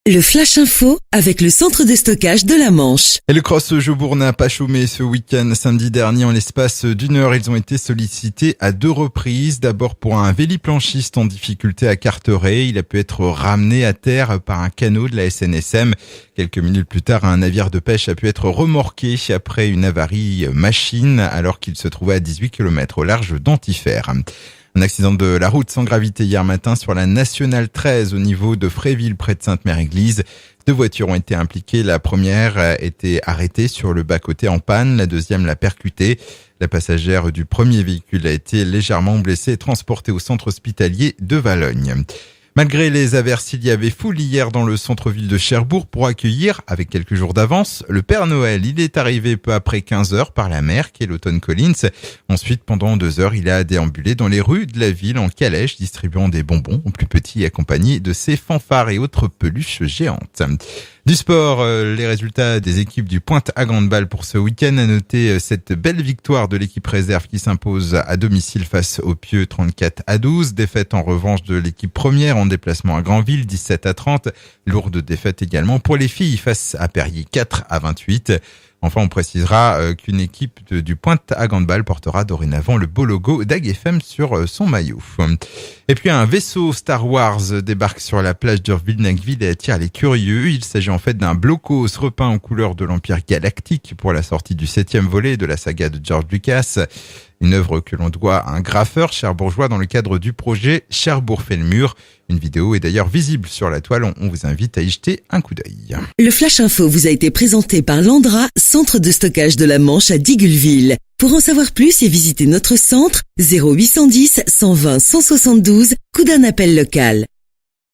Le Flash Info avec le centre de stockage de la Manche. Et le cross-Jobourg n'a pas chômé ce week-end. Samedi dernier, en l'espace d'une heure, ils ont été sollicités à 2 reprises. D'abord pour un véliplanchiste en difficulté à Carteret. Il a pu être ramené à terre par un canot de la SNSM. Quelques minutes plus tard, un navire de pêche a pu être remorqué après une avarie machine alors qu'il se trouvait à 18 km au large d'Antifère. Un accident de la route sans gravité hier matin sur la Nationale 13 au niveau de Fréville près de Sainte-Mère-Église. 2 voitures ont été impliquées. La première était arrêtée sur le bas-côté en panne. La deuxième l'a percutée. La passagère du premier véhicule a été légèrement blessée et transportée au centre hospitalier de Valognes. Malgré les averses, il y avait foule hier dans le centre-ville de Cherbourg pour accueillir, avec quelques jours d'avance, le Père Noël. Il est arrivé peu après 15 heures par la mère, Kelloton Collins. Ensuite, pendant 2 heures, il a déambulé dans les rues de la ville en calèche, distribuant des bonbons aux plus petits et accompagné de ses fanfares et autres peluches géantes. Du sport, les résultats des équipes du Pointe à Handball pour ce week-end. À noter cette belle victoire de l'équipe réserve qui s'impose à domicile face au Pieux 34-12. Défaite en revanche de l'équipe première en déplacement à Granville 17-30. Lourde défaite également pour les filles face à Perrier 4-28. Enfin, on précisera qu'une équipe du Pointe à Handball portera dorénavant le beau logo d'AgFM sur son maillot. Et puis un vaisseau Star Wars débarque sur la plage d'Urville-Nacville et attire les curieux. Il s'agit en fait d'un blocos repeint aux couleurs de l'Empire Galactique pour la sortie du 7e volet de la saga de George Lucas. Une œuvre que l'on doit à un graffeur cherbourgeois dans le cadre du projet Cherbourg fait le mur. Une vidéo est d'ailleurs visible sur la toile. On vous invite à y jeter un coup d'œil. Le Flash Info vous a été présenté par Landra, centre de stockage de la Manche à Digulleville. Pour en savoir plus et visiter notre centre, 0810 120 172, coup d'un appel local.